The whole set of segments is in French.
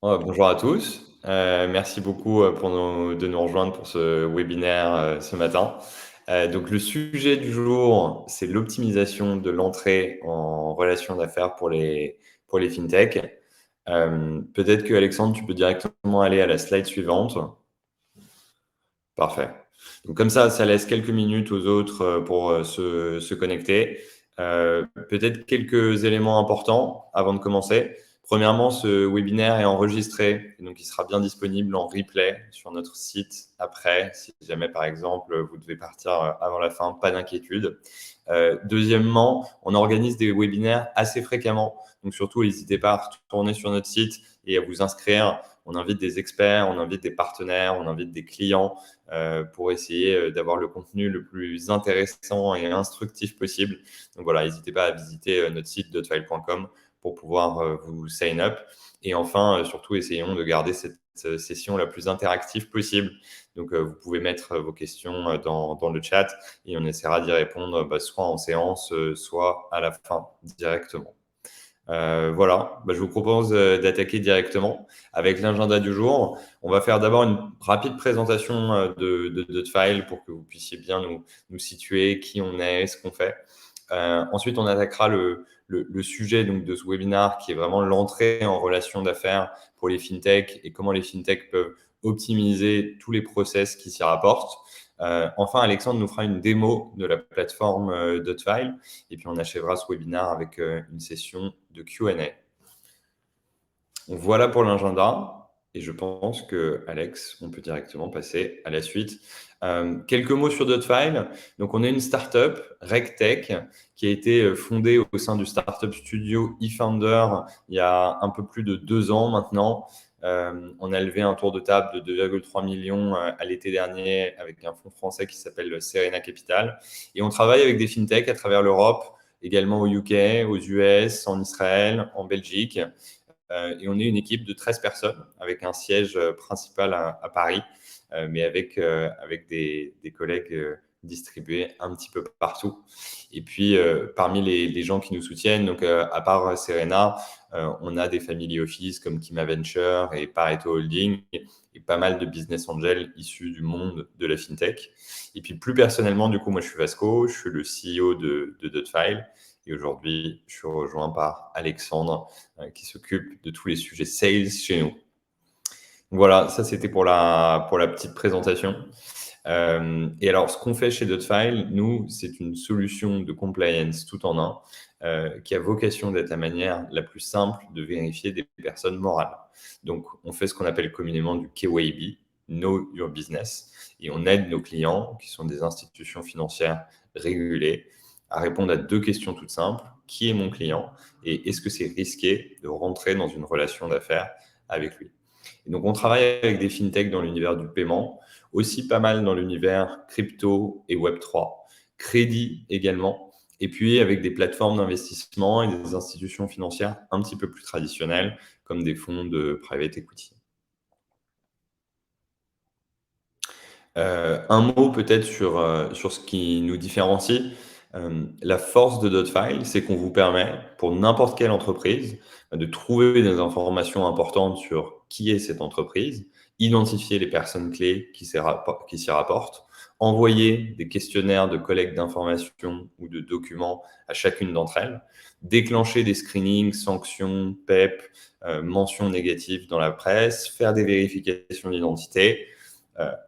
Bonjour à tous. Merci beaucoup de nous rejoindre pour ce webinaire ce matin. Donc, le sujet du jour, c'est l'optimisation de l'entrée en relation d'affaires pour les fintechs. Peut-être que Alexandre, tu peux directement aller à la slide suivante. Parfait. Donc comme ça laisse quelques minutes aux autres pour se connecter. Peut-être quelques éléments importants avant de commencer. Premièrement, ce webinaire est enregistré, et donc il sera bien disponible en replay sur notre site après. Si jamais, par exemple, vous devez partir avant la fin, pas d'inquiétude. Deuxièmement, on organise des webinaires assez fréquemment. Donc surtout, n'hésitez pas à retourner sur notre site et à vous inscrire. On invite des experts, on invite des partenaires, on invite des clients pour essayer d'avoir le contenu le plus intéressant et instructif possible. Donc voilà, n'hésitez pas à visiter notre site dotfile.com pour pouvoir vous sign up. Et enfin, surtout, essayons de garder cette session la plus interactive possible. Donc, vous pouvez mettre vos questions dans le chat et on essaiera d'y répondre soit en séance, soit à la fin directement. Voilà, je vous propose d'attaquer directement avec l'agenda du jour. On va faire d'abord une rapide présentation de Dotfile pour que vous puissiez bien nous situer, qui on est, ce qu'on fait. Ensuite, on attaquera le sujet donc, de ce webinaire qui est vraiment l'entrée en relation d'affaires pour les fintechs et comment les fintechs peuvent optimiser tous les process qui s'y rapportent. Enfin, Alexandre nous fera une démo de la plateforme Dotfile et puis on achèvera ce webinaire avec une session de Q&A. Voilà pour l'agenda. Et je pense que, Alex, on peut directement passer à la suite. Quelques mots sur Dotfile. Donc, on est une startup, RegTech, qui a été fondée au sein du startup studio eFounder il y a un peu plus de 2 ans maintenant. On a levé un tour de table de 2,3 millions à l'été dernier avec un fonds français qui s'appelle Serena Capital. Et on travaille avec des fintechs à travers l'Europe, également au UK, aux US, en Israël, en Belgique. Et on est une équipe de 13 personnes avec un siège principal à Paris, mais avec des collègues distribués un petit peu partout. Et puis, parmi les gens qui nous soutiennent, donc à part Serena, on a des family office comme Kima Venture et Pareto Holding et pas mal de business angels issus du monde de la fintech. Et puis, plus personnellement, du coup, moi, je suis Vasco, je suis le CEO de Dotfile. Et aujourd'hui, je suis rejoint par Alexandre, qui s'occupe de tous les sujets sales chez nous. Voilà, ça c'était pour la petite présentation. Et alors, ce qu'on fait chez Dotfile, nous, c'est une solution de compliance tout en un qui a vocation d'être la manière la plus simple de vérifier des personnes morales. Donc, on fait ce qu'on appelle communément du KYB, Know Your Business, et on aide nos clients, qui sont des institutions financières régulées, à répondre à 2 questions toutes simples. Qui est mon client et est-ce que c'est risqué de rentrer dans une relation d'affaires avec lui? Et donc, on travaille avec des fintechs dans l'univers du paiement, aussi pas mal dans l'univers crypto et Web3, crédit également, et puis avec des plateformes d'investissement et des institutions financières un petit peu plus traditionnelles, comme des fonds de private equity. Un mot peut-être sur ce qui nous différencie. La force de Dotfile, c'est qu'on vous permet, pour n'importe quelle entreprise, de trouver des informations importantes sur qui est cette entreprise, identifier les personnes clés qui s'y rapportent, envoyer des questionnaires de collecte d'informations ou de documents à chacune d'entre elles, déclencher des screenings, sanctions, PEP, mentions négatives dans la presse, faire des vérifications d'identité,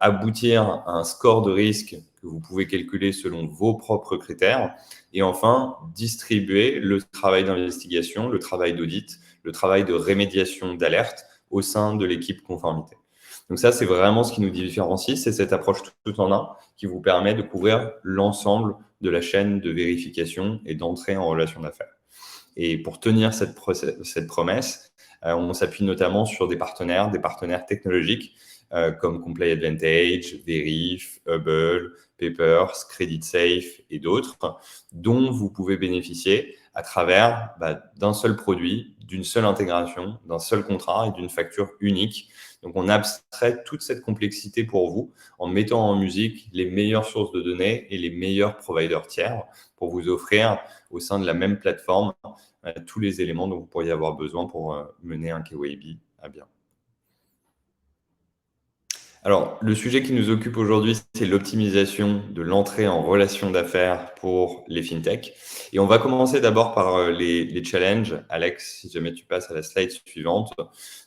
aboutir à un score de risque que vous pouvez calculer selon vos propres critères. Et enfin, distribuer le travail d'investigation, le travail d'audit, le travail de rémédiation d'alerte au sein de l'équipe conformité. Donc ça, c'est vraiment ce qui nous différencie, c'est cette approche tout en un qui vous permet de couvrir l'ensemble de la chaîne de vérification et d'entrée en relation d'affaires. Et pour tenir cette promesse, on s'appuie notamment sur des partenaires technologiques comme Comply Advantage, Verif, Hubble, Papers, Credit Safe et d'autres, dont vous pouvez bénéficier à travers d'un seul produit, d'une seule intégration, d'un seul contrat et d'une facture unique. Donc, on abstrait toute cette complexité pour vous en mettant en musique les meilleures sources de données et les meilleurs providers tiers pour vous offrir au sein de la même plateforme tous les éléments dont vous pourriez avoir besoin pour mener un KYB à bien. Alors, le sujet qui nous occupe aujourd'hui, c'est l'optimisation de l'entrée en relation d'affaires pour les fintechs. Et on va commencer d'abord par les challenges. Alex, si jamais tu passes à la slide suivante.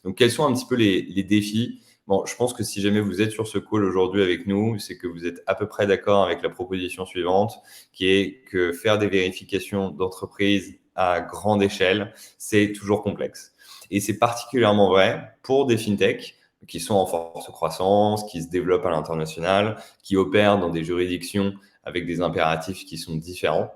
Donc, quels sont un petit peu les défis? Bon, je pense que si jamais vous êtes sur ce call aujourd'hui avec nous, c'est que vous êtes à peu près d'accord avec la proposition suivante, qui est que faire des vérifications d'entreprise à grande échelle, c'est toujours complexe. Et c'est particulièrement vrai pour des fintechs qui sont en forte croissance, qui se développent à l'international, qui opèrent dans des juridictions avec des impératifs qui sont différents.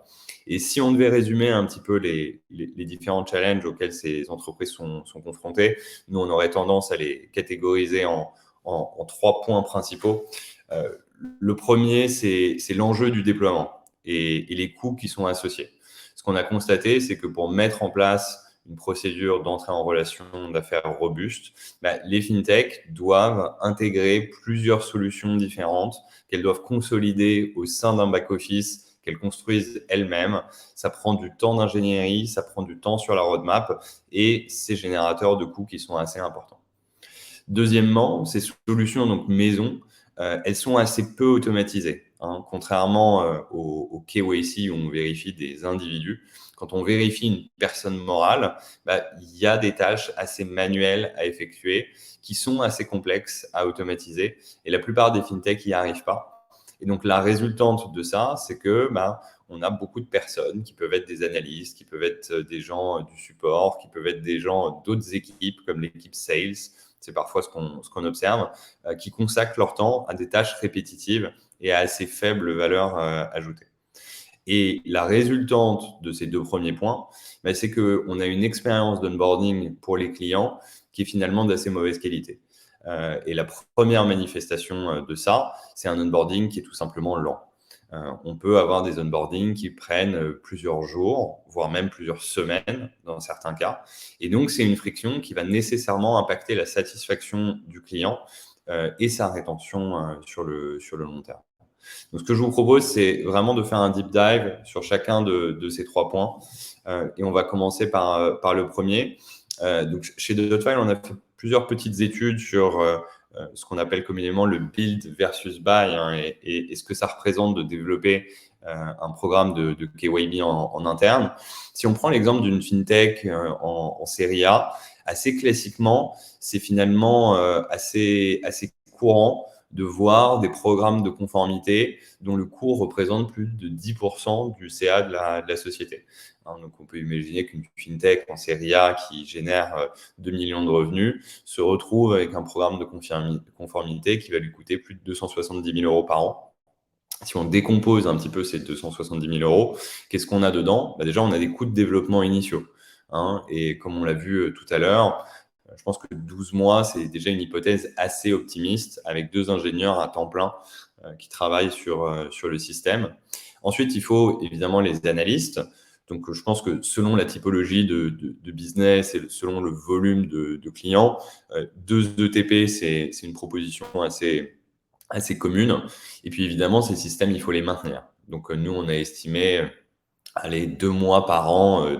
Et si on devait résumer un petit peu les différents challenges auxquels ces entreprises sont confrontées, nous, on aurait tendance à les catégoriser en 3 points principaux. Euh, le premier, c'est l'enjeu du déploiement et les coûts qui sont associés. Ce qu'on a constaté, c'est que pour mettre en place une procédure d'entrée en relation d'affaires robuste, les fintechs doivent intégrer plusieurs solutions différentes qu'elles doivent consolider au sein d'un back-office qu'elles construisent elles-mêmes. Ça prend du temps d'ingénierie, ça prend du temps sur la roadmap et c'est générateur de coûts qui sont assez importants. Deuxièmement, ces solutions donc maison, elles sont assez peu automatisées. Hein. Contrairement au KYC où on vérifie des individus, quand on vérifie une personne morale, il y a des tâches assez manuelles à effectuer qui sont assez complexes à automatiser et la plupart des fintechs n'y arrivent pas. Et donc la résultante de ça, c'est que on a beaucoup de personnes qui peuvent être des analystes, qui peuvent être des gens du support, qui peuvent être des gens d'autres équipes comme l'équipe sales. C'est parfois ce qu'on observe, qui consacrent leur temps à des tâches répétitives et à assez faible valeur ajoutée. Et la résultante de ces 2 premiers points, c'est qu'on a une expérience d'onboarding pour les clients qui est finalement d'assez mauvaise qualité. Et la première manifestation de ça, c'est un onboarding qui est tout simplement lent. On peut avoir des onboardings qui prennent plusieurs jours, voire même plusieurs semaines dans certains cas. Et donc, c'est une friction qui va nécessairement impacter la satisfaction du client et sa rétention sur le long terme. Donc, ce que je vous propose, c'est vraiment de faire un deep dive sur chacun de ces 3 points. Et on va commencer par le premier. Donc, chez Dotfile, on a fait plusieurs petites études sur ce qu'on appelle communément le build versus buy hein, et ce que ça représente de développer un programme de KYB en interne. Si on prend l'exemple d'une fintech en série A, assez classiquement, c'est finalement assez courant de voir des programmes de conformité dont le coût représente plus de 10% du CA de la société. Hein, donc, on peut imaginer qu'une fintech en série A qui génère 2 millions de revenus se retrouve avec un programme de conformité qui va lui coûter plus de 270 000 euros par an. Si on décompose un petit peu ces 270 000 euros, qu'est-ce qu'on a dedans? Déjà, on a des coûts de développement initiaux. Hein, et comme on l'a vu tout à l'heure, je pense que 12 mois, c'est déjà une hypothèse assez optimiste avec 2 ingénieurs à temps plein qui travaillent sur le système. Ensuite, il faut évidemment les analystes. Donc, je pense que selon la typologie de business et selon le volume de clients, 2 ETP, c'est une proposition assez commune. Et puis, évidemment, ces systèmes, il faut les maintenir. Donc, nous, on a estimé 2 mois par an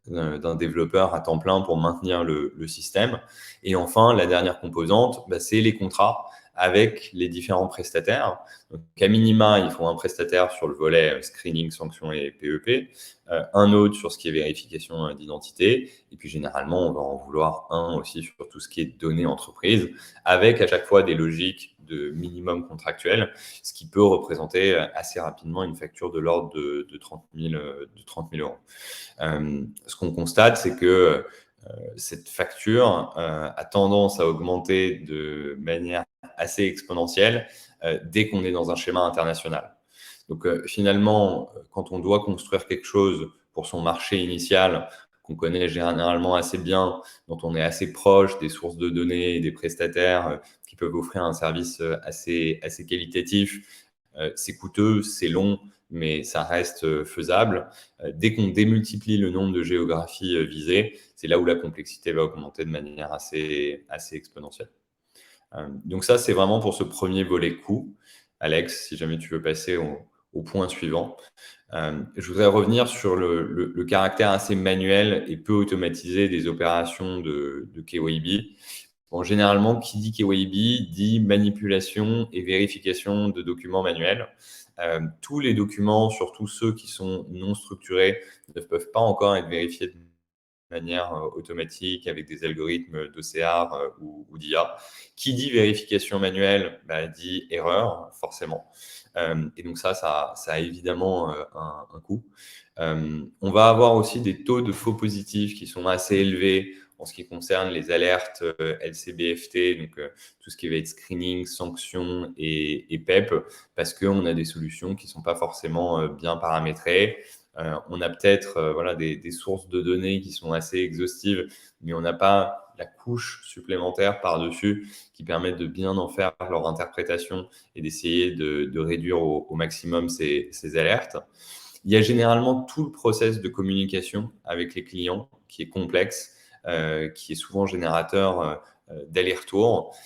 d'un développeur à temps plein pour maintenir le système. Et enfin, la dernière composante, c'est les contrats avec les différents prestataires. Donc, à minima, il faut un prestataire sur le volet screening, sanctions et PEP, un autre sur ce qui est vérification d'identité, et puis généralement, on va en vouloir un aussi sur tout ce qui est données entreprise, avec à chaque fois des logiques de minimum contractuel, ce qui peut représenter assez rapidement une facture de l'ordre de 30 000 euros. Ce qu'on constate, c'est que cette facture a tendance à augmenter de manière assez exponentielle dès qu'on est dans un schéma international. Donc finalement, quand on doit construire quelque chose pour son marché initial, qu'on connaît généralement assez bien, dont on est assez proche des sources de données et des prestataires qui peuvent offrir un service assez qualitatif, c'est coûteux, c'est long, mais ça reste faisable. Dès qu'on démultiplie le nombre de géographies visées, c'est là où la complexité va augmenter de manière assez exponentielle. Donc ça, c'est vraiment pour ce premier volet coût. Alex, si jamais tu veux passer au point suivant. Je voudrais revenir sur le caractère assez manuel et peu automatisé des opérations de KYB. Bon, généralement, qui dit KYB dit manipulation et vérification de documents manuels. Tous les documents, surtout ceux qui sont non structurés, ne peuvent pas encore être vérifiés de manière automatique avec des algorithmes d'OCR ou d'IA. Qui dit vérification manuelle dit erreur, forcément. Et donc ça a évidemment un coût. On va avoir aussi des taux de faux positifs qui sont assez élevés en ce qui concerne les alertes LCBFT, donc tout ce qui va être screening, sanctions et PEP, parce qu'on a des solutions qui ne sont pas forcément bien paramétrées. On a peut-être voilà, des sources de données qui sont assez exhaustives, mais on n'a pas la couche supplémentaire par-dessus qui permet de bien en faire leur interprétation et d'essayer de réduire au maximum ces alertes. Il y a généralement tout le process de communication avec les clients qui est complexe, qui est souvent générateur d'aller-retour.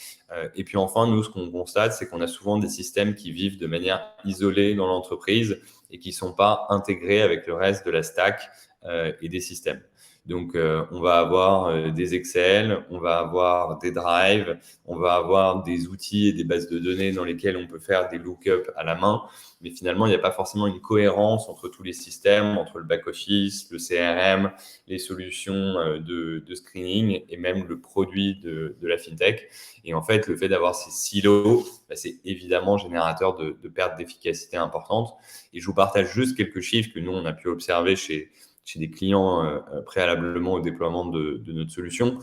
Et puis enfin, nous, ce qu'on constate, c'est qu'on a souvent des systèmes qui vivent de manière isolée dans l'entreprise et qui ne sont pas intégrés avec le reste de la stack et des systèmes. Donc, on va avoir des Excel, on va avoir des Drive, on va avoir des outils et des bases de données dans lesquelles on peut faire des lookups à la main. Mais finalement, il n'y a pas forcément une cohérence entre tous les systèmes, entre le back-office, le CRM, les solutions de screening et même le produit de la fintech. Et en fait, le fait d'avoir ces silos, c'est évidemment générateur de pertes d'efficacité importantes. Et je vous partage juste quelques chiffres que nous, on a pu observer chez des clients préalablement au déploiement de notre solution.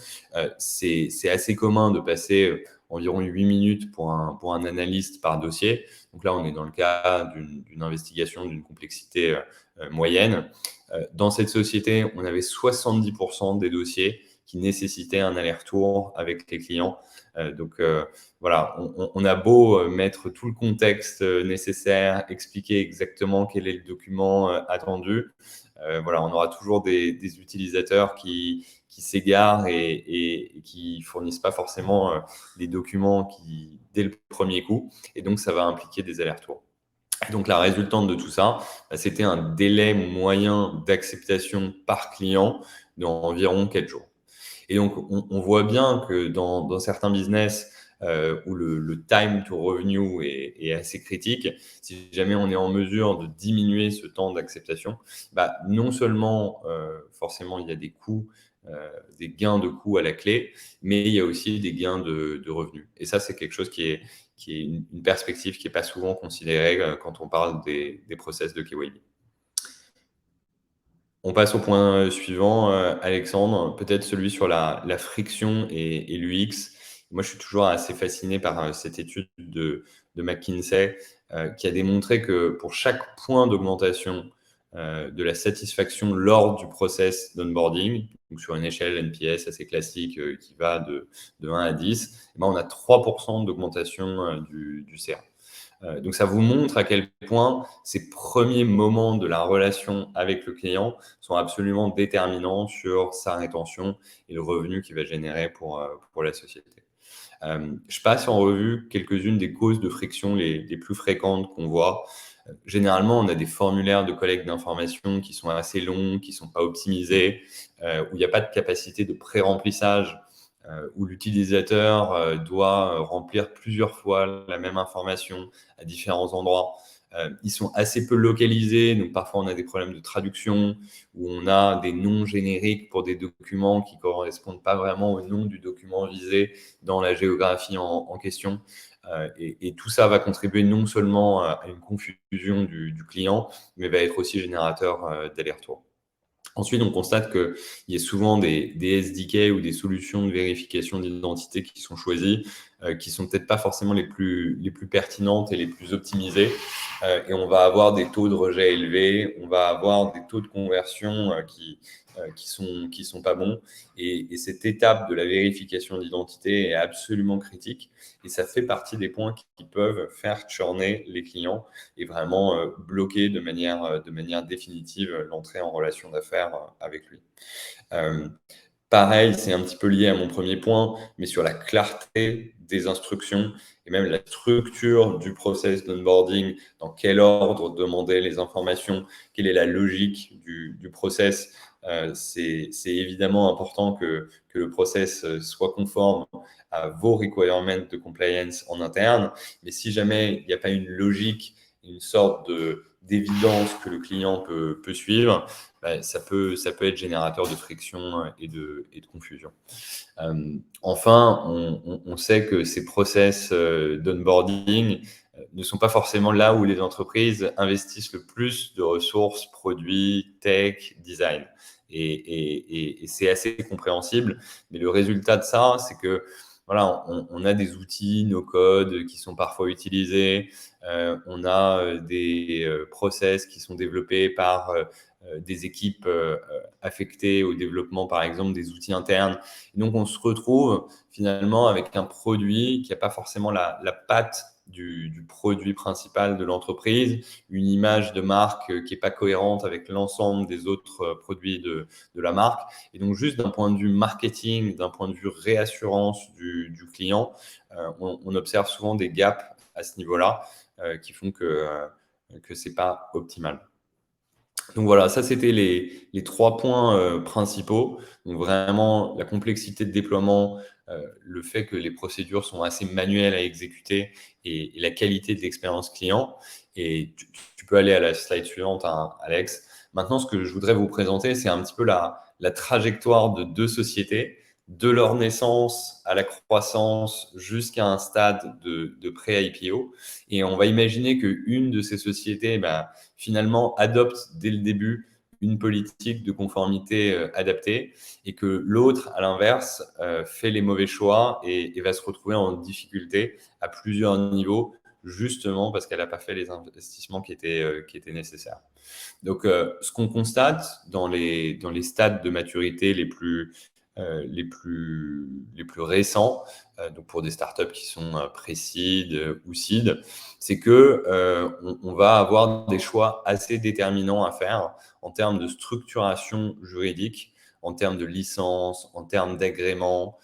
C'est assez commun de passer environ 8 minutes pour un analyste par dossier. Donc là, on est dans le cas d'une investigation d'une complexité moyenne. Dans cette société, on avait 70% des dossiers qui nécessitaient un aller-retour avec les clients. Donc voilà, on a beau mettre tout le contexte nécessaire, expliquer exactement quel est le document attendu. Voilà, on aura toujours des utilisateurs qui s'égarent et qui fournissent pas forcément les documents dès le premier coup. Et donc, ça va impliquer des allers-retours. Donc, la résultante de tout ça, c'était un délai moyen d'acceptation par client d'environ 4 jours. Et donc, on voit bien que dans certains business où le time to revenue est assez critique, si jamais on est en mesure de diminuer ce temps d'acceptation, non seulement forcément il y a des coûts, des gains de coûts à la clé, mais il y a aussi des gains de revenus. Et ça, c'est quelque chose qui est une perspective qui n'est pas souvent considérée quand on parle des process de KYB. On passe au point suivant, Alexandre, peut-être celui sur la friction et l'UX. Moi, je suis toujours assez fasciné par cette étude de McKinsey qui a démontré que pour chaque point d'augmentation de la satisfaction lors du process d'onboarding, donc sur une échelle NPS assez classique qui va de 1 à 10, on a 3% d'augmentation du CA. Donc, ça vous montre à quel point ces premiers moments de la relation avec le client sont absolument déterminants sur sa rétention et le revenu qu'il va générer pour la société. Je passe en revue quelques-unes des causes de friction les plus fréquentes qu'on voit. Généralement, on a des formulaires de collecte d'informations qui sont assez longs, qui ne sont pas optimisés, où il n'y a pas de capacité de pré-remplissage, où l'utilisateur doit remplir plusieurs fois la même information à différents endroits. Ils sont assez peu localisés, donc parfois on a des problèmes de traduction, où on a des noms génériques pour des documents qui ne correspondent pas vraiment au nom du document visé dans la géographie en question. Et tout ça va contribuer non seulement à une confusion du client, mais va être aussi générateur d'aller-retour. Ensuite, on constate qu'il y a souvent des SDK ou des solutions de vérification d'identité qui sont choisies, qui sont peut-être pas forcément les plus pertinentes et les plus optimisées. Et on va avoir des taux de rejet élevés, on va avoir des taux de conversion qui sont pas bons. Et cette étape de la vérification d'identité est absolument critique. Et ça fait partie des points qui peuvent faire churner les clients et vraiment bloquer de manière définitive l'entrée en relation d'affaires avec lui. Pareil, c'est un petit peu lié à mon premier point, mais sur la clarté des instructions et même la structure du process d'onboarding, dans quel ordre demander les informations, quelle est la logique du process. C'est évidemment important que le process soit conforme à vos requirements de compliance en interne. Mais si jamais il n'y a pas une logique, une sorte d'évidence que le client peut suivre, bah, ça peut être générateur de friction et de confusion. Enfin, on sait que ces process d'onboarding ne sont pas forcément là où les entreprises investissent le plus de ressources, produits, tech, design. Et c'est assez compréhensible. Mais le résultat de ça, c'est que voilà, on a des outils, nos codes qui sont parfois utilisés. On a des process qui sont développés par des équipes affectées au développement, par exemple, des outils internes. Et donc, on se retrouve finalement avec un produit qui n'a pas forcément la patte du produit principal de l'entreprise, une image de marque qui n'est pas cohérente avec l'ensemble des autres produits de la marque. Et donc, juste d'un point de vue marketing, d'un point de vue réassurance du client, on observe souvent des gaps à ce niveau-là qui font que ce n'est pas optimal. Donc voilà, ça c'était les 3 points principaux. Donc vraiment la complexité de déploiement, le fait que les procédures sont assez manuelles à exécuter et la qualité de l'expérience client. Et tu peux aller à la slide suivante, hein, Alex. Maintenant, ce que je voudrais vous présenter, c'est un petit peu la trajectoire de 2 sociétés, de leur naissance à la croissance jusqu'à un stade de pré-IPO. Et on va imaginer qu'une de ces sociétés, finalement, adopte dès le début une politique de conformité adaptée et que l'autre, à l'inverse, fait les mauvais choix et va se retrouver en difficulté à plusieurs niveaux, justement parce qu'elle n'a pas fait les investissements qui étaient nécessaires. Donc, ce qu'on constate dans les stades de maturité les plus récents, donc pour des startups qui sont pré-seed ou seed, c'est que on va avoir des choix assez déterminants à faire en termes de structuration juridique, en termes de licence, en termes d'agrément,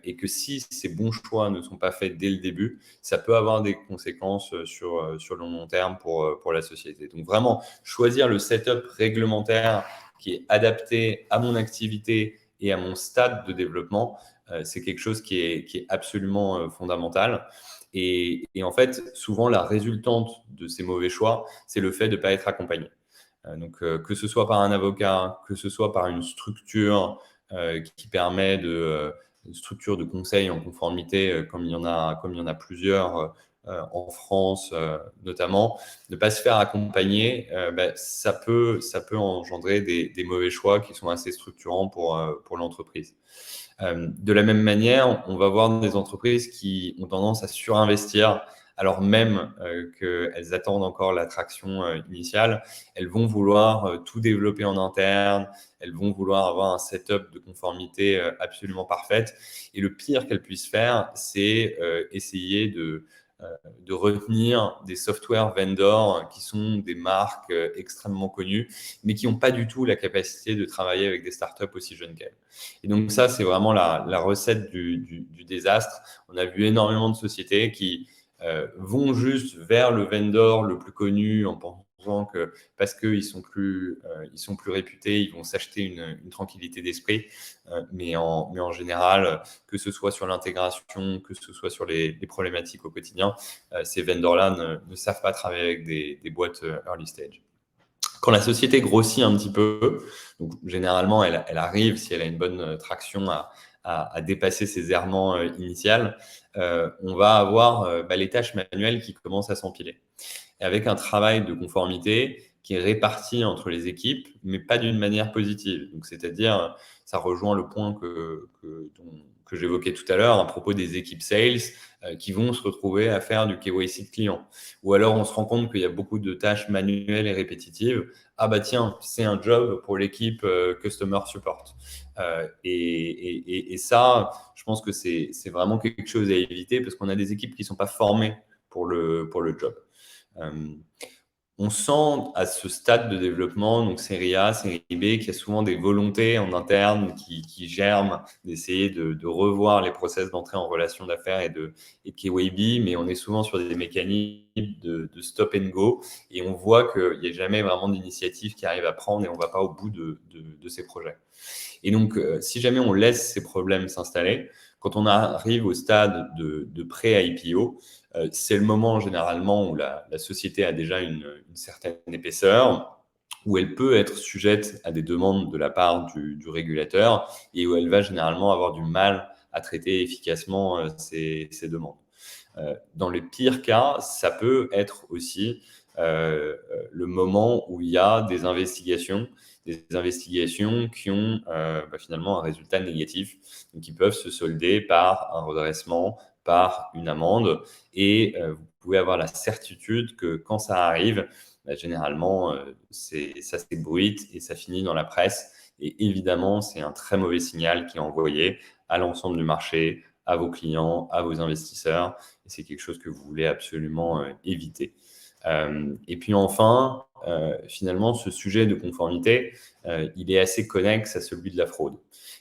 et que si ces bons choix ne sont pas faits dès le début, ça peut avoir des conséquences sur le long terme pour la société. Donc vraiment, choisir le setup réglementaire qui est adapté à mon activité et à mon stade de développement, c'est quelque chose qui est absolument fondamental. Et en fait, souvent, la résultante de ces mauvais choix, c'est le fait de ne pas être accompagné. Donc, que ce soit par un avocat, que ce soit par une structure qui permet une structure de conseil en conformité, comme il y en a plusieurs en France notamment, ne pas se faire accompagner, ça peut engendrer des mauvais choix qui sont assez structurants pour l'entreprise. De la même manière, on va voir des entreprises qui ont tendance à surinvestir alors même qu'elles attendent encore l'attraction initiale. Elles vont vouloir tout développer en interne, elles vont vouloir avoir un setup de conformité absolument parfaite. Et le pire qu'elles puissent faire, c'est essayer de retenir des software vendors qui sont des marques extrêmement connues, mais qui n'ont pas du tout la capacité de travailler avec des startups aussi jeunes qu'elles. Et donc ça, c'est vraiment la recette du désastre. On a vu énormément de sociétés qui vont juste vers le vendor le plus connu en pensant que parce qu'ils sont plus réputés, ils vont s'acheter une tranquillité d'esprit. Mais en général, que ce soit sur l'intégration, que ce soit sur les problématiques au quotidien, ces vendors-là ne savent pas travailler avec des boîtes early stage. Quand la société grossit un petit peu, donc généralement, elle arrive, si elle a une bonne traction, à dépasser ses errements initiales, on va avoir les tâches manuelles qui commencent à s'empiler. Et avec un travail de conformité qui est réparti entre les équipes, mais pas d'une manière positive. Donc, c'est-à-dire, ça rejoint le point que j'évoquais tout à l'heure à propos des équipes sales qui vont se retrouver à faire du KYC de client. Ou alors, on se rend compte qu'il y a beaucoup de tâches manuelles et répétitives. Ah bah tiens, c'est un job pour l'équipe Customer Support. Et ça, je pense que c'est vraiment quelque chose à éviter parce qu'on a des équipes qui ne sont pas formées pour le job. On sent à ce stade de développement, donc série A, série B, qu'il y a souvent des volontés en interne qui germent d'essayer de revoir les process d'entrée en relation d'affaires et de KYB, mais on est souvent sur des mécanismes de stop and go, et on voit qu'il n'y a jamais vraiment d'initiative qui arrive à prendre et on ne va pas au bout de ces projets. Et donc, si jamais on laisse ces problèmes s'installer, quand on arrive au stade de pré-IPO, c'est le moment généralement où la société a déjà une certaine épaisseur, où elle peut être sujette à des demandes de la part du régulateur et où elle va généralement avoir du mal à traiter efficacement ces demandes. Dans les pires cas, ça peut être aussi le moment où il y a des investigations qui ont finalement un résultat négatif, donc qui peuvent se solder par un redressement, par une amende, et vous pouvez avoir la certitude que quand ça arrive, généralement, ça s'ébruite et ça finit dans la presse. Et évidemment, c'est un très mauvais signal qui est envoyé à l'ensemble du marché, à vos clients, à vos investisseurs. Et c'est quelque chose que vous voulez absolument éviter. Et puis enfin, finalement, ce sujet de conformité, il est assez connexe à celui de la fraude.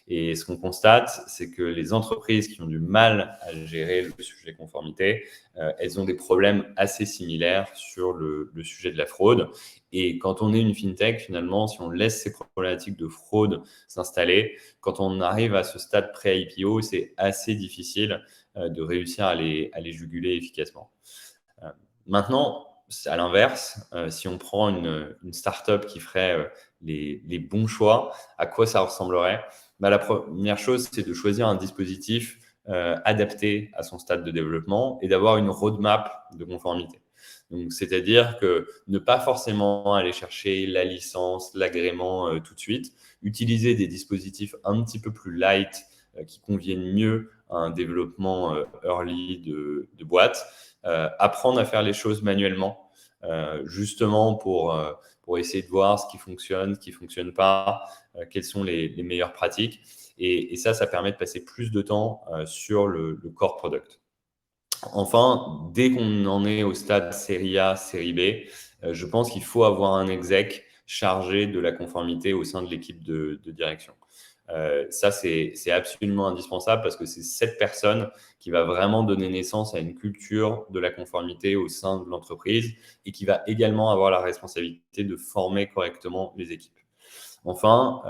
Et ce qu'on constate, c'est que les entreprises qui ont du mal à gérer le sujet conformité, elles ont des problèmes assez similaires sur le sujet de la fraude. Et quand on est une fintech, finalement, si on laisse ces problématiques de fraude s'installer, quand on arrive à ce stade pré-IPO, c'est assez difficile de réussir à les juguler efficacement. Maintenant, à l'inverse, si on prend une startup qui ferait les bons choix, à quoi ça ressemblerait? La première chose, c'est de choisir un dispositif adapté à son stade de développement et d'avoir une roadmap de conformité. Donc, c'est-à-dire que ne pas forcément aller chercher la licence, l'agrément tout de suite, utiliser des dispositifs un petit peu plus light qui conviennent mieux à un développement early de boîte, apprendre à faire les choses manuellement, justement pour essayer de voir ce qui ne fonctionne pas, quelles sont les meilleures pratiques. Et ça permet de passer plus de temps sur le core product. Enfin, dès qu'on en est au stade série A, série B, je pense qu'il faut avoir un exec chargé de la conformité au sein de l'équipe de direction. Ça, c'est absolument indispensable parce que c'est cette personne qui va vraiment donner naissance à une culture de la conformité au sein de l'entreprise et qui va également avoir la responsabilité de former correctement les équipes. Enfin,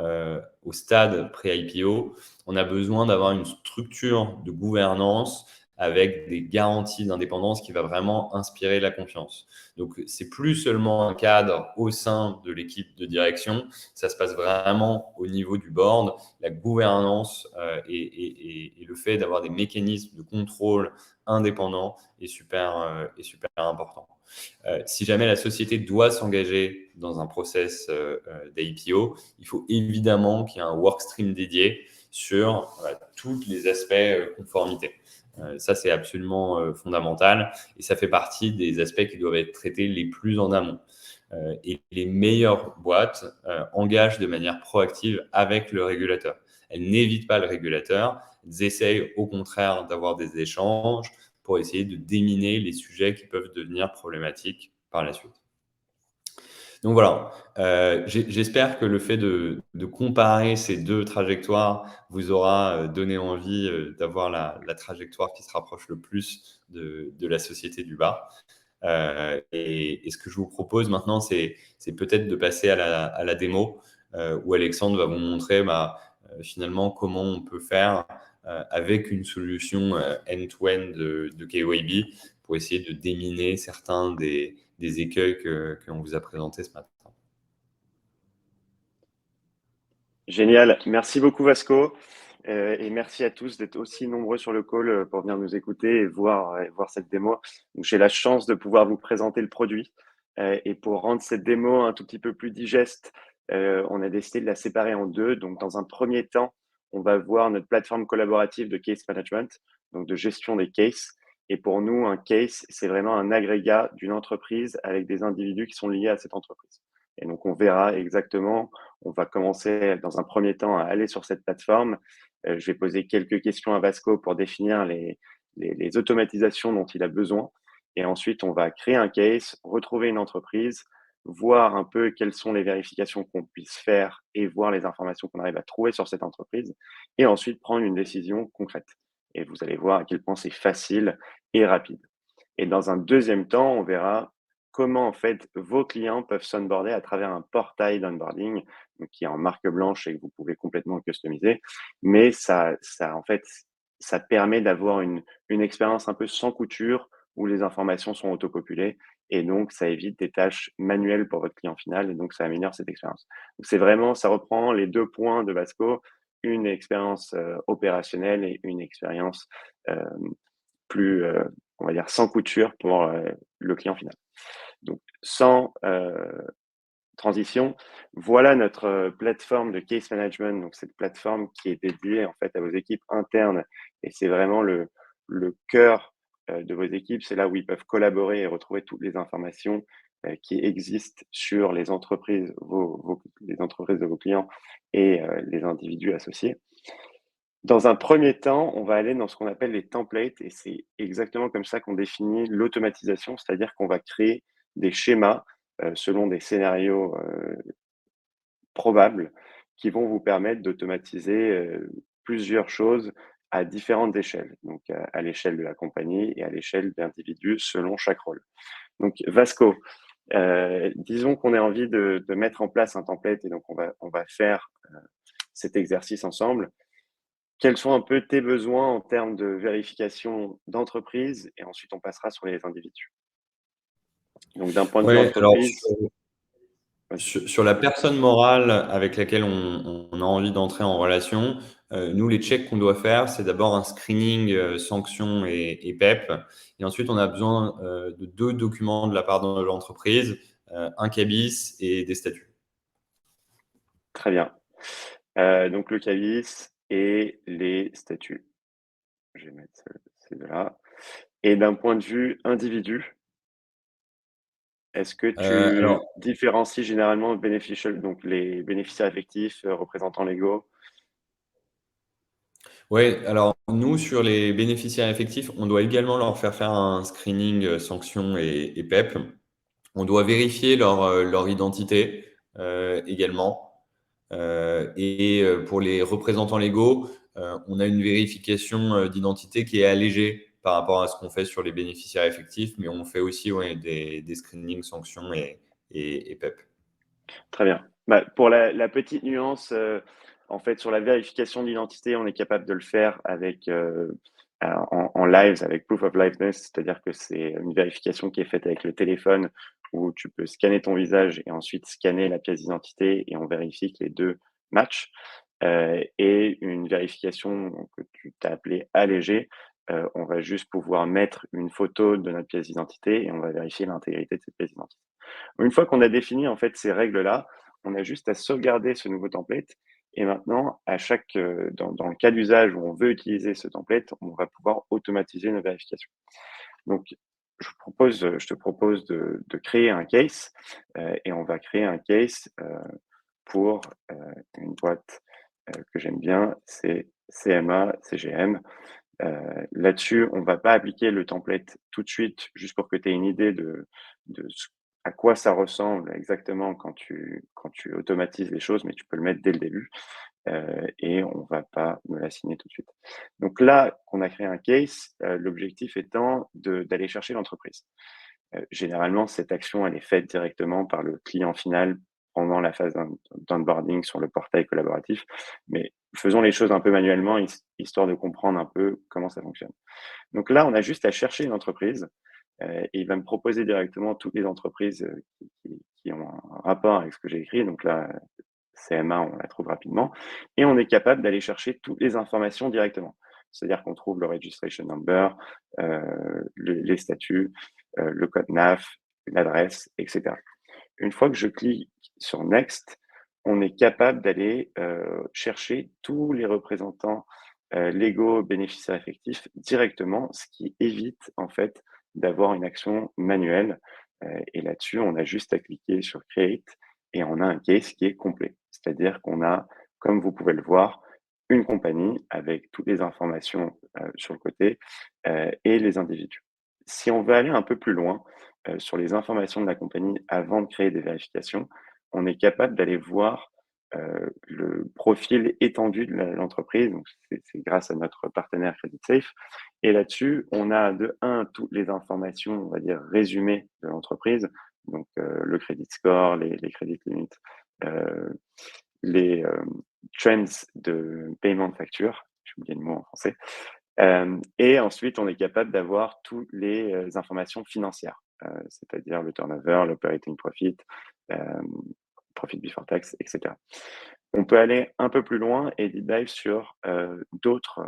au stade pré-IPO, on a besoin d'avoir une structure de gouvernance avec des garanties d'indépendance qui va vraiment inspirer la confiance. Donc, c'est plus seulement un cadre au sein de l'équipe de direction, ça se passe vraiment au niveau du board. La gouvernance et le fait d'avoir des mécanismes de contrôle indépendants est super important. Si jamais la société doit s'engager dans un process d'IPO, il faut évidemment qu'il y ait un workstream dédié sur tous les aspects conformité. Ça, c'est absolument fondamental et ça fait partie des aspects qui doivent être traités les plus en amont. Et les meilleures boîtes engagent de manière proactive avec le régulateur. Elles n'évitent pas le régulateur, elles essayent au contraire d'avoir des échanges pour essayer de déminer les sujets qui peuvent devenir problématiques par la suite. Donc voilà, j'espère que le fait de comparer ces deux trajectoires vous aura donné envie d'avoir la trajectoire qui se rapproche le plus de la société du bas. Et ce que je vous propose maintenant, c'est peut-être de passer à la démo où Alexandre va vous montrer finalement comment on peut faire avec une solution end-to-end de KYB pour essayer de déminer certains des écueils qu'on vous a présentés ce matin. Génial. Merci beaucoup, Vasco. Et merci à tous d'être aussi nombreux sur le call pour venir nous écouter et voir cette démo. Donc, j'ai la chance de pouvoir vous présenter le produit. Et pour rendre cette démo un tout petit peu plus digeste, on a décidé de la séparer en deux. Donc, dans un premier temps, on va voir notre plateforme collaborative de case management, donc de gestion des cases. Et pour nous, un case, c'est vraiment un agrégat d'une entreprise avec des individus qui sont liés à cette entreprise. Et donc, on verra exactement, on va commencer dans un premier temps à aller sur cette plateforme. Je vais poser quelques questions à Vasco pour définir les automatisations dont il a besoin. Et ensuite, on va créer un case, retrouver une entreprise, voir un peu quelles sont les vérifications qu'on puisse faire et voir les informations qu'on arrive à trouver sur cette entreprise. Et ensuite, prendre une décision concrète. Et vous allez voir à quel point c'est facile et rapide. Et dans un deuxième temps, on verra comment en fait vos clients peuvent s'onboarder à travers un portail d'onboarding donc qui est en marque blanche et que vous pouvez complètement customiser. Mais en fait, ça permet d'avoir une expérience un peu sans couture où les informations sont autopopulées et donc ça évite des tâches manuelles pour votre client final et donc ça améliore cette expérience. Donc c'est vraiment, ça reprend les deux points de Vasco, une expérience opérationnelle et une expérience euh, plus, on va dire, sans couture pour le client final. Donc, sans transition, voilà notre plateforme de case management. Donc, cette plateforme qui est dédiée en fait à vos équipes internes et c'est vraiment le cœur de vos équipes. C'est là où ils peuvent collaborer et retrouver toutes les informations qui existent sur les entreprises, les entreprises de vos clients et les individus associés. Dans un premier temps, on va aller dans ce qu'on appelle les templates et c'est exactement comme ça qu'on définit l'automatisation, c'est-à-dire qu'on va créer des schémas selon des scénarios probables qui vont vous permettre d'automatiser plusieurs choses à différentes échelles, donc à l'échelle de la compagnie et à l'échelle d'individus selon chaque rôle. Donc Vasco, disons qu'on a envie de mettre en place un template et donc on va faire cet exercice ensemble. Quels sont un peu tes besoins en termes de vérification d'entreprise? Et ensuite, on passera sur les individus. Donc, d'un point de vue Ouais, alors entreprise, vas-y. sur la personne morale avec laquelle on a envie d'entrer en relation, nous, les checks qu'on doit faire, c'est d'abord un screening sanctions et PEP. Et ensuite, on a besoin de 2 documents de la part de l'entreprise, un CABIS et des statuts. Très bien. Donc, le CABIS et les statuts. Je vais mettre ces deux-là. Et d'un point de vue individu, est-ce que tu Alors, différencies généralement donc les bénéficiaires effectifs, représentants légaux? oui, alors nous, sur les bénéficiaires effectifs, on doit également leur faire un screening sanctions et PEP. On doit vérifier leur identité également. Pour les représentants légaux, on a une vérification d'identité qui est allégée par rapport à ce qu'on fait sur les bénéficiaires effectifs, mais on fait aussi des screenings sanctions et PEP. Très bien. Bah, pour la petite nuance, en fait, sur la vérification d'identité, on est capable de le faire avec, en live, avec Proof of Liveness, c'est-à-dire que c'est une vérification qui est faite avec le téléphone où tu peux scanner ton visage et ensuite scanner la pièce d'identité et on vérifie que les deux matchent. Et une vérification que tu t'as appelée allégée, on va juste pouvoir mettre une photo de notre pièce d'identité et on va vérifier l'intégrité de cette pièce d'identité. Une fois qu'on a défini en fait ces règles-là, on a juste à sauvegarder ce nouveau template et maintenant à chaque, dans le cas d'usage où on veut utiliser ce template, on va pouvoir automatiser nos vérifications. Donc je te propose de créer un case, et on va créer un case, pour, une boîte, que j'aime bien, c'est CMA CGM. Là-dessus, on va pas appliquer le template tout de suite, juste pour que tu aies une idée de à quoi ça ressemble exactement quand tu automatises les choses, mais tu peux le mettre dès le début et on va pas me l'assigner tout de suite. Donc là, qu'on a créé un case, l'objectif étant d'aller chercher l'entreprise. Généralement, cette action, elle est faite directement par le client final pendant la phase d'onboarding sur le portail collaboratif, mais faisons les choses un peu manuellement, histoire de comprendre un peu comment ça fonctionne. Donc là, on a juste à chercher une entreprise et il va me proposer directement toutes les entreprises qui ont un rapport avec ce que j'ai écrit. Donc là, CMA, on la trouve rapidement et on est capable d'aller chercher toutes les informations directement. C'est-à-dire qu'on trouve le registration number, les statuts, le code NAF, l'adresse, etc. Une fois que je clique sur Next, on est capable d'aller chercher tous les représentants légaux bénéficiaires effectifs directement, ce qui évite en fait d'avoir une action manuelle. Et là-dessus, on a juste à cliquer sur Create et on a un case qui est complet. C'est-à-dire qu'on a, comme vous pouvez le voir, une compagnie avec toutes les informations sur le côté et les individus. Si on veut aller un peu plus loin, sur les informations de la compagnie avant de créer des vérifications, on est capable d'aller voir le profil étendu de l'entreprise. Donc, c'est grâce à notre partenaire CreditSafe. Et là-dessus, on a de un, toutes les informations, on va dire, résumées de l'entreprise. Donc, le credit score, les credit limits, les trends de paiement de facture. J'ai oublié le mot en français. Et ensuite, on est capable d'avoir toutes les informations financières, c'est-à-dire le turnover, l'operating profit, profit before tax, etc. On peut aller un peu plus loin et deep dive sur d'autres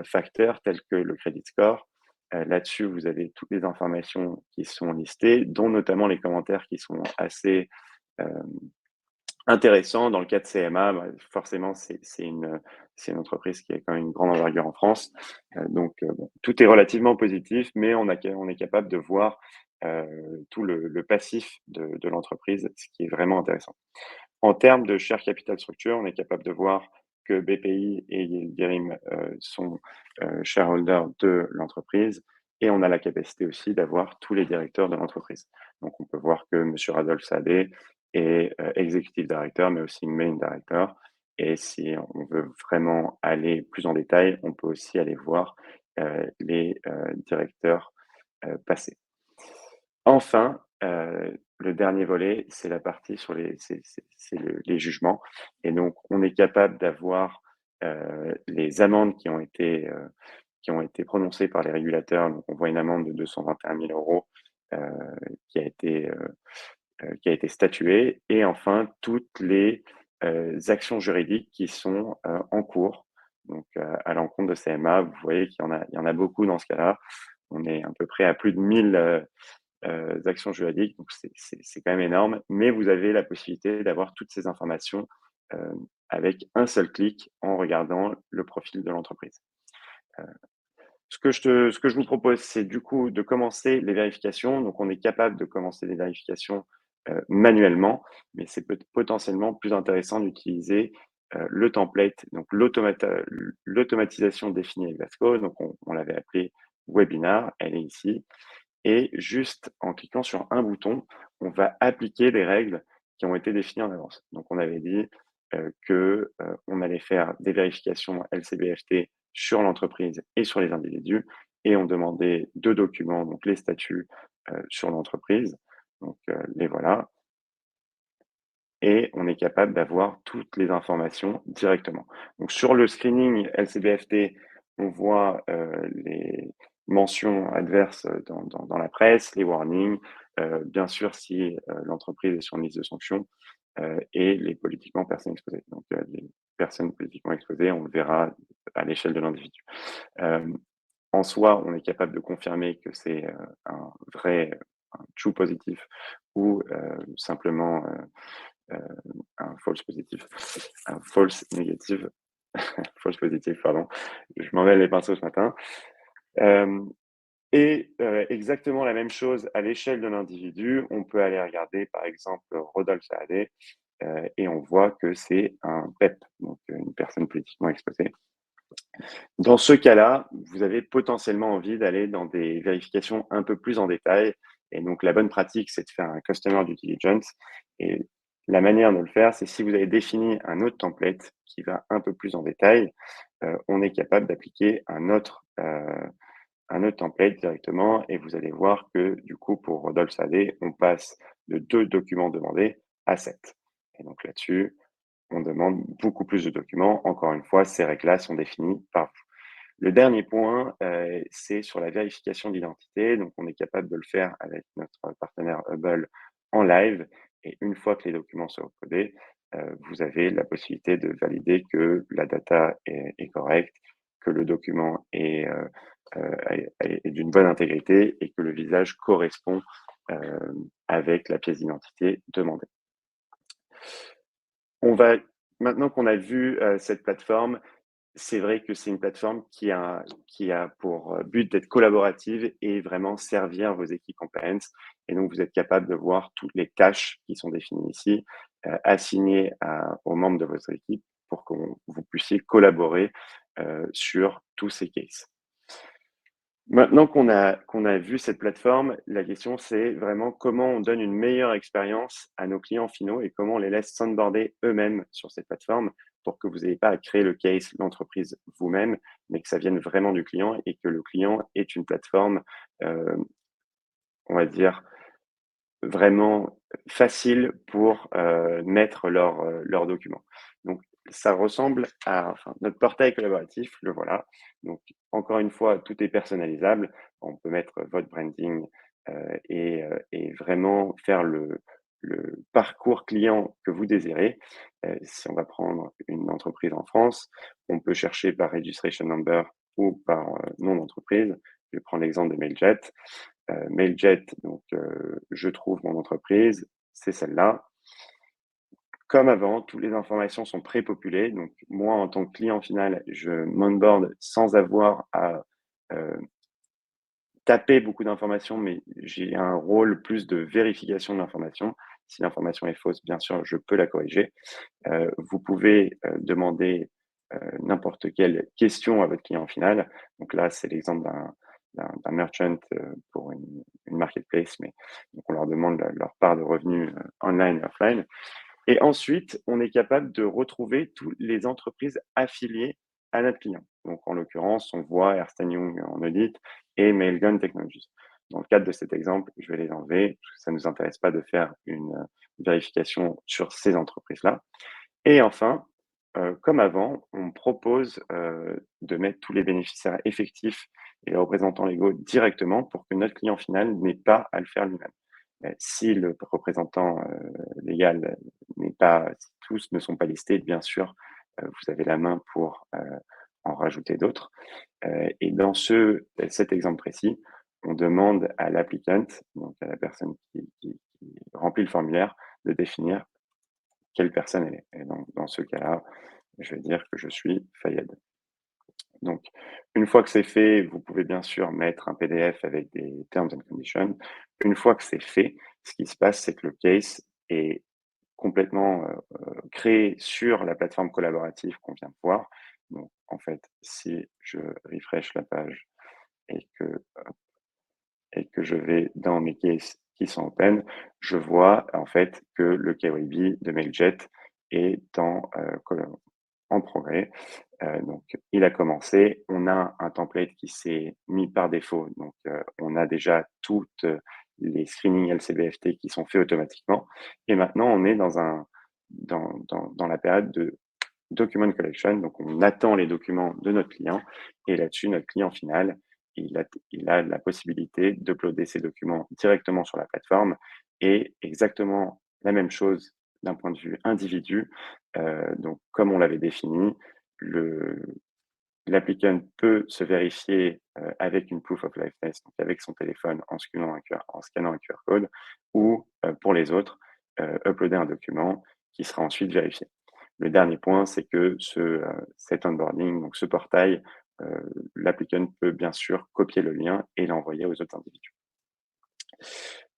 facteurs tels que le credit score. Là-dessus, vous avez toutes les informations qui sont listées, dont notamment les commentaires qui sont assez intéressants. Dans le cas de CMA, bah, forcément, c'est une entreprise qui a quand même une grande envergure en France. Donc, bon, tout est relativement positif, mais on est capable de voir tout le passif de l'entreprise, ce qui est vraiment intéressant. En termes de share capital structure, on est capable de voir que BPI et Yildirim sont shareholders de l'entreprise et on a la capacité aussi d'avoir tous les directeurs de l'entreprise. Donc, on peut voir que M. Radolph Sadeh est executive director, mais aussi main director. Et si on veut vraiment aller plus en détail, on peut aussi aller voir les directeurs passés. Enfin, le dernier volet, c'est la partie sur les jugements et donc on est capable d'avoir, les amendes qui ont été prononcées par les régulateurs. Donc on voit une amende de 221 000 €, qui a qui a été statuée et enfin toutes les, actions juridiques qui sont, en cours, donc à l'encontre de CMA. Vous voyez qu'il y en a beaucoup dans ce cas-là. On est à peu près à plus de 1000 actions juridiques, donc c'est quand même énorme, mais vous avez la possibilité d'avoir toutes ces informations avec un seul clic en regardant le profil de l'entreprise. Euh, ce que je vous propose, c'est du coup de commencer les vérifications. Donc, on est capable de commencer les vérifications manuellement, mais c'est potentiellement plus intéressant d'utiliser le template, donc l'automatisation définie avec Vasco. Donc, on l'avait appelé webinar, elle est ici. Et juste en cliquant sur un bouton, on va appliquer les règles qui ont été définies en avance. Donc, on avait dit que on allait faire des vérifications LCBFT sur l'entreprise et sur les individus, et on demandait 2 documents, donc les statuts sur l'entreprise, donc les voilà, et on est capable d'avoir toutes les informations directement. Donc sur le screening LCBFT, on voit les mentions adverses dans la presse, les warnings, bien sûr si l'entreprise est sur une liste de sanctions, et les politiquement personnes exposées. Donc les personnes politiquement exposées, on le verra à l'échelle de l'individu. En soi, on est capable de confirmer que c'est un vrai, un true positif ou simplement un false positif, un false négatif, false positif, pardon. Je m'en mêle les pinceaux ce matin. Exactement la même chose à l'échelle de l'individu. On peut aller regarder, par exemple, Rodolphe Saadé, et on voit que c'est un PEP, donc une personne politiquement exposée. Dans ce cas-là, vous avez potentiellement envie d'aller dans des vérifications un peu plus en détail. Et donc, la bonne pratique, c'est de faire un customer due diligence. Et la manière de le faire, c'est si vous avez défini un autre template qui va un peu plus en détail, on est capable d'appliquer un autre template directement. Et vous allez voir que, du coup, pour Rodolphe Sadé, on passe de 2 documents demandés à 7. Et donc là-dessus, on demande beaucoup plus de documents. Encore une fois, ces règles-là sont définies par vous. Le dernier point, c'est sur la vérification d'identité. Donc, on est capable de le faire avec notre partenaire Hubble en live. Et une fois que les documents sont codés, vous avez la possibilité de valider que la data est correcte, que le document est d'une bonne intégrité et que le visage correspond avec la pièce d'identité demandée. Maintenant qu'on a vu cette plateforme, c'est vrai que c'est une plateforme qui a pour but d'être collaborative et vraiment servir vos équipes compliance. Et donc, vous êtes capable de voir toutes les tâches qui sont définies ici, assignées aux membres de votre équipe pour que vous puissiez collaborer sur tous ces cases. Maintenant qu'on a vu cette plateforme, la question, c'est vraiment comment on donne une meilleure expérience à nos clients finaux et comment on les laisse s'onboarder eux-mêmes sur cette plateforme pour que vous n'ayez pas à créer le case, l'entreprise vous-même, mais que ça vienne vraiment du client et que le client ait une plateforme, on va dire, vraiment facile pour mettre leurs documents. Donc, ça ressemble à enfin, notre portail collaboratif, le voilà. Donc, encore une fois, tout est personnalisable. On peut mettre votre branding et vraiment faire le parcours client que vous désirez. Si on va prendre une entreprise en France, on peut chercher par registration number ou par nom d'entreprise. Je vais prendre l'exemple de Mailjet. Mailjet, donc je trouve mon entreprise, c'est celle-là. Comme avant, toutes les informations sont pré-populées. Donc moi, en tant que client final, je m'onboard sans avoir à euh, taper beaucoup d'informations, mais j'ai un rôle plus de vérification de l'information. Si l'information est fausse, bien sûr, je peux la corriger. Vous pouvez demander n'importe quelle question à votre client final. Donc là, c'est l'exemple d'un merchant pour une marketplace, mais donc on leur demande leur part de revenus online et offline. Et ensuite, on est capable de retrouver toutes les entreprises affiliées à notre client. Donc, en l'occurrence, on voit Ernst Young en audit et Mailgun Technologies. Dans le cadre de cet exemple, je vais les enlever parce que ça ne nous intéresse pas de faire une vérification sur ces entreprises-là. Et enfin, comme avant, on propose de mettre tous les bénéficiaires effectifs et les représentants légaux directement pour que notre client final n'ait pas à le faire lui-même. Si le représentant légal n'est pas, si tous ne sont pas listés, bien sûr, vous avez la main pour en rajouter d'autres. Et dans cet exemple précis, on demande à l'applicant, donc à la personne qui remplit le formulaire, de définir quelle personne elle est. Et donc, dans ce cas-là, je vais dire que je suis Fayed. Donc, une fois que c'est fait, vous pouvez bien sûr mettre un PDF avec des terms and conditions. Une fois que c'est fait, ce qui se passe, c'est que le case est complètement créé sur la plateforme collaborative qu'on vient de voir. Donc, en fait, si je refresh la page et que je vais dans mes cases qui sont open, je vois en fait que le KYB de Mailjet est en progrès. Donc, il a commencé. On a un template qui s'est mis par défaut. Donc, on a déjà toutes les screenings LCBFT qui sont faits automatiquement. Et maintenant, on est dans la période de document collection. Donc, on attend les documents de notre client. Et là-dessus, notre client final, il a la possibilité d'uploader ses documents directement sur la plateforme. Et exactement la même chose d'un point de vue individu. Donc, comme on l'avait défini, l'applicant peut se vérifier avec une proof of liveness, donc avec son téléphone en scannant un QR code, ou pour les autres, uploader un document qui sera ensuite vérifié. Le dernier point, c'est que cet onboarding, donc ce portail, l'applicant peut bien sûr copier le lien et l'envoyer aux autres individus.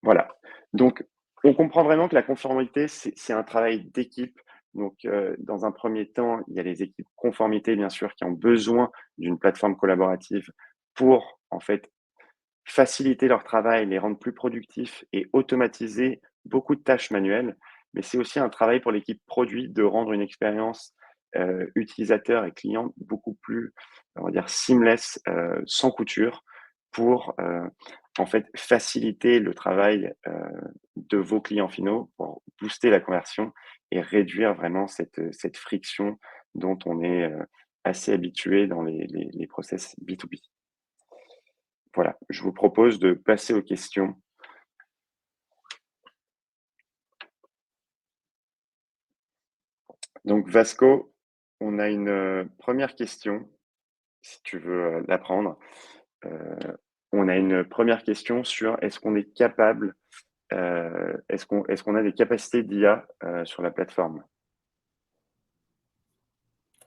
Voilà. Donc, on comprend vraiment que la conformité, c'est un travail d'équipe. Donc, dans un premier temps, il y a les équipes conformité, bien sûr, qui ont besoin d'une plateforme collaborative pour, en fait, faciliter leur travail, les rendre plus productifs et automatiser beaucoup de tâches manuelles. Mais c'est aussi un travail pour l'équipe produit de rendre une expérience utilisateur et client beaucoup plus, on va dire, seamless, sans couture, pour en fait faciliter le travail de vos clients finaux, pour booster la conversion et réduire vraiment cette friction dont on est assez habitué dans les process B2B. Voilà, je vous propose de passer aux questions. Donc Vasco, on a une première question, si tu veux la prendre. On a une première question sur est-ce qu'on est capable, est-ce qu'on a des capacités d'IA sur la plateforme?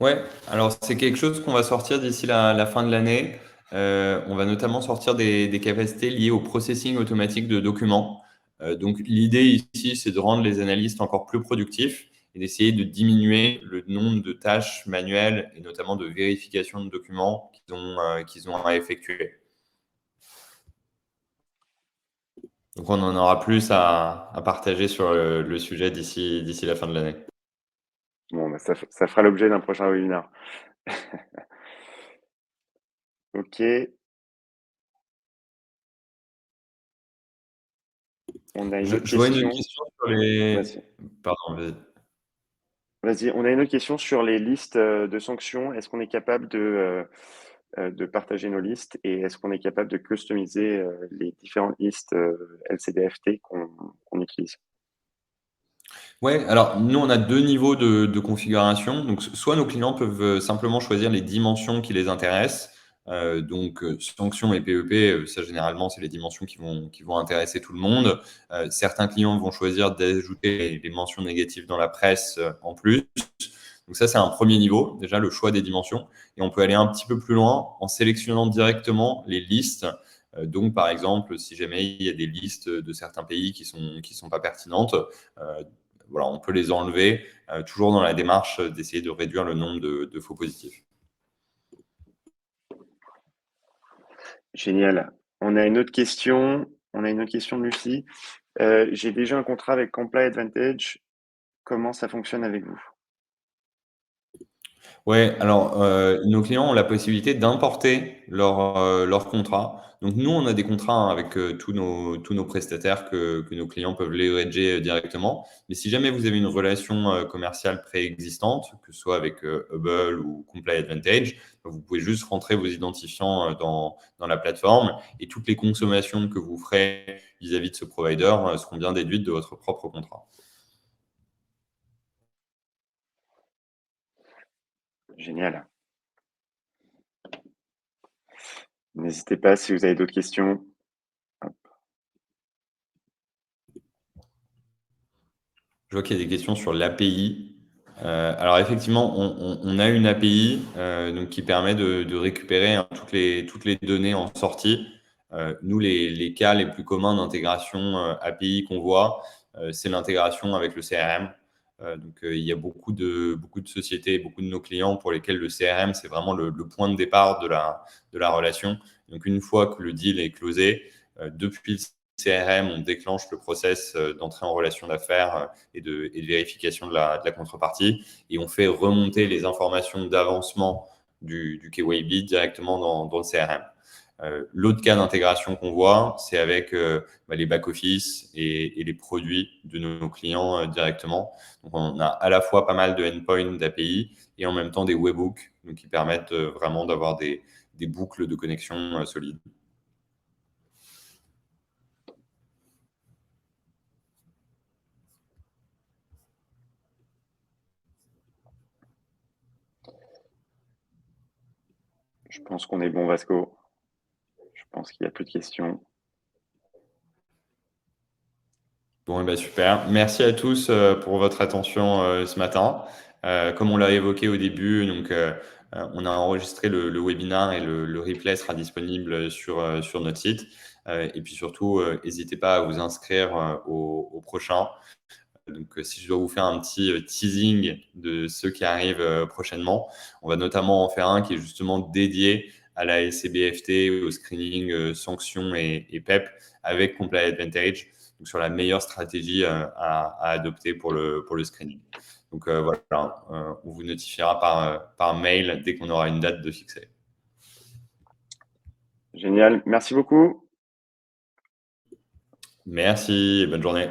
Ouais, alors c'est quelque chose qu'on va sortir d'ici la fin de l'année. On va notamment sortir des capacités liées au processing automatique de documents. Donc l'idée ici, c'est de rendre les analystes encore plus productifs et d'essayer de diminuer le nombre de tâches manuelles et notamment de vérification de documents qu'ils ont à effectuer. Donc, on en aura plus à partager sur le sujet d'ici la fin de l'année. Bon, bah, ça fera l'objet d'un prochain webinaire. Ok. On a une autre Je vois une autre question. question sur les… Vas-y. Pardon, vas-y. Vas-y, on a une autre question sur les listes de sanctions. Est-ce qu'on est capable de partager nos listes et est-ce qu'on est capable de customiser les différentes listes LCDFT qu'on utilise? Ouais, alors nous, on a deux niveaux de configuration. Donc, soit nos clients peuvent simplement choisir les dimensions qui les intéressent. Donc, sanctions et PEP, ça généralement, c'est les dimensions qui vont intéresser tout le monde. Certains clients vont choisir d'ajouter les mentions négatives dans la presse en plus. Donc, ça, c'est un premier niveau, déjà le choix des dimensions. Et on peut aller un petit peu plus loin en sélectionnant directement les listes. Donc, par exemple, si jamais il y a des listes de certains pays qui sont pas pertinentes, voilà, on peut les enlever, toujours dans la démarche d'essayer de réduire le nombre de faux positifs. Génial. On a une autre question. On a une autre question de Lucie. J'ai déjà un contrat avec Comply Advantage. Comment ça fonctionne avec vous? Ouais, alors nos clients ont la possibilité d'importer leur contrat. Donc nous, on a des contrats hein, avec tous nos prestataires que nos clients peuvent leverager directement. Mais si jamais vous avez une relation commerciale préexistante, que ce soit avec Hubble ou Comply Advantage, vous pouvez juste rentrer vos identifiants dans la plateforme et toutes les consommations que vous ferez vis-à-vis de ce provider seront bien déduites de votre propre contrat. Génial. N'hésitez pas si vous avez d'autres questions. Hop. Je vois qu'il y a des questions sur l'API. Alors effectivement, on a une API donc qui permet de récupérer hein, toutes les données en sortie. Nous, les cas les plus communs d'intégration API qu'on voit, c'est l'intégration avec le CRM. Il y a beaucoup de sociétés, beaucoup de nos clients pour lesquels le CRM, c'est vraiment le point de départ de la relation. Donc, une fois que le deal est closé, depuis le CRM, on déclenche le process d'entrée en relation d'affaires et de vérification de la contrepartie. Et on fait remonter les informations d'avancement du KYB directement dans le CRM. L'autre cas d'intégration qu'on voit, c'est avec les back-office et les produits de nos clients directement. Donc, on a à la fois pas mal de endpoints d'API et en même temps des webhooks donc, qui permettent vraiment d'avoir des boucles de connexion solides. Je pense qu'on est bon, Vasco. Je pense qu'il n'y a plus de questions. Bon, ben super. Merci à tous pour votre attention ce matin. Comme on l'a évoqué au début, donc, on a enregistré le webinaire et le replay sera disponible sur notre site. Et puis surtout, n'hésitez pas à vous inscrire au prochain. Donc, si je dois vous faire un petit teasing de ceux qui arrivent prochainement, on va notamment en faire un qui est justement dédié à la LCBFT, au screening sanctions et PEP avec Comply Advantage, donc sur la meilleure stratégie à adopter pour le screening. Donc voilà, on vous notifiera par mail dès qu'on aura une date de fixée. Génial. Merci beaucoup. Merci et bonne journée.